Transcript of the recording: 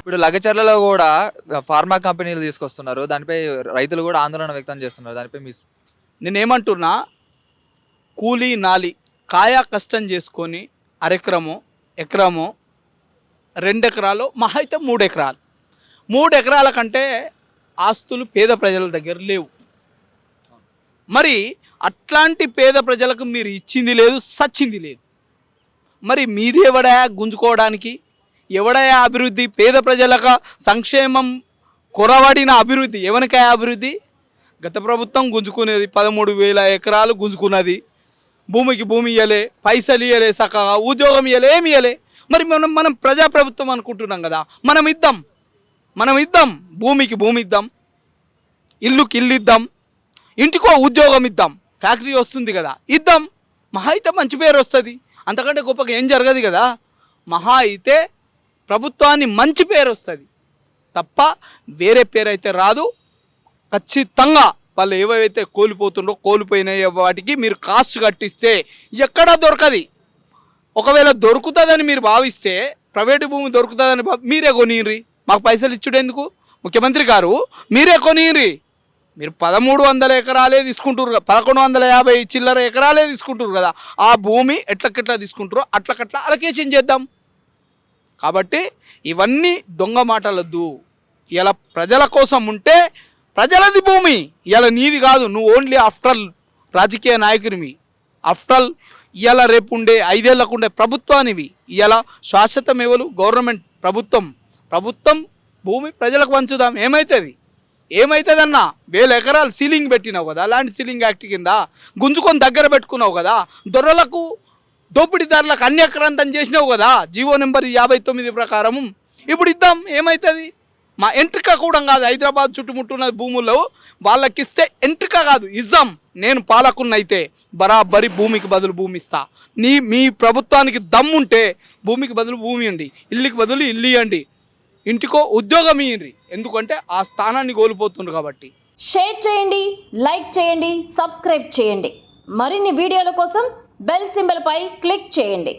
ఇప్పుడు లగచర్లలో కూడా ఫార్మా కంపెనీలు తీసుకొస్తున్నారు. దానిపై రైతులు కూడా ఆందోళన వ్యక్తం చేస్తున్నారు. దానిపై మీ నేనేమంటున్నా, కూలీ నాలి కాయా కష్టం చేసుకొని అరెకరమో ఎకరమో 2 ఎకరాలు మహా అయితే 3 ఎకరాలు 3 ఎకరాల కంటే ఆస్తులు పేద ప్రజల దగ్గర లేవు. మరి అట్లాంటి పేద ప్రజలకు మీరు ఇచ్చింది లేదు, సచ్చింది లేదు. మరి మీది ఎవడా గుంజుకోవడానికి? ఎవడా అభివృద్ధి? పేద ప్రజలకు సంక్షేమం కొరవడిన అభివృద్ధి ఎవరికై అభివృద్ధి? గత ప్రభుత్వం గుంజుకునేది 13,000 ఎకరాలు గుంజుకున్నది. భూమికి భూమి ఇవ్వలే, పైసలు ఇవ్వలే, చక్కగా ఉద్యోగం ఇవ్వలే, ఏమి ఇవ్వలే. మరి మనం ప్రజాప్రభుత్వం అనుకుంటున్నాం కదా, మనం ఇద్దాం, భూమికి భూమి ఇద్దాం, ఇల్లుకి ఇల్లు ఇద్దాం, ఇంటికో ఉద్యోగం ఇద్దాం, ఫ్యాక్టరీ వస్తుంది కదా ఇద్దాం. మహా అయితే మంచి పేరు వస్తుంది, అంతకంటే గొప్పగా ఏం జరగదు కదా. మహా అయితే ప్రభుత్వాన్ని మంచి పేరు వస్తుంది తప్ప వేరే పేరు అయితే రాదు. ఖచ్చితంగా వాళ్ళు ఏవైతే కోల్పోయిన వాటికి మీరు కాస్ట్ కట్టిస్తే ఎక్కడా దొరకది. ఒకవేళ దొరుకుతుందని మీరు భావిస్తే, ప్రైవేటు భూమి దొరుకుతుందని మీరే కొనియండి. మాకు పైసలు ఇచ్చుడేందుకు? ముఖ్యమంత్రి గారు మీరే కొనియండి. మీరు 1300 ఎకరాలే తీసుకుంటారు, 1150 చిల్లర ఎకరాలే తీసుకుంటారు కదా. ఆ భూమి ఎట్లకెట్లా తీసుకుంటారో అట్లకట్లా అలొకేషన్ చేద్దాం. కాబట్టి ఇవన్నీ దొంగ మాటలొద్దు. ఇలా ప్రజల కోసం ఉంటే ప్రజలది భూమి, ఇలా నీది కాదు. నువ్వు ఓన్లీ ఆఫ్టర్ రాజకీయ నాయకునివి, ఆఫ్టర్ ఇలా రేపు ఉండే 5 ఏళ్లకు ఉండే ప్రభుత్వానివి. ఇలా శాశ్వతం ఎవరు? గవర్నమెంట్, ప్రభుత్వం భూమి ప్రజలకు పంచుదాం. ఏమవుతుందన్నా? 1000 ఎకరాలు సీలింగ్ పెట్టినావు కదా, ల్యాండ్ సీలింగ్ యాక్ట్ కింద గుంజుకొని దగ్గర పెట్టుకున్నావు కదా. దొరలకు దోపిడీదారులకు అన్యాక్రాంతం చేసినావు కదా జీవో నెంబర్ 59 ప్రకారం. ఇప్పుడు ఇద్దాం, ఏమవుతుంది? మా ఎంట్రిక కూడా కాదు, హైదరాబాద్ చుట్టుముట్టున్న భూముల్లో వాళ్ళకిస్తే ఎంట్రిక కాదు, ఇద్దాం. నేను పాలకున్నైతే బరాబరి భూమికి బదులు భూమి ఇస్తా. మీ ప్రభుత్వానికి దమ్ముంటే భూమికి బదులు భూమి ఇవ్వండి, ఇల్లుకి బదులు ఇల్లు ఇవ్వండి, ఇంటికో ఉద్యోగం ఇవ్వండి. ఎందుకంటే ఆ స్థానాన్ని కోల్పోతుండ్రు కాబట్టి. షేర్ చేయండి, లైక్ చేయండి, సబ్స్క్రైబ్ చేయండి. మరిన్ని వీడియోల కోసం బెల్ సింబల్ పై క్లిక్ చేయండి.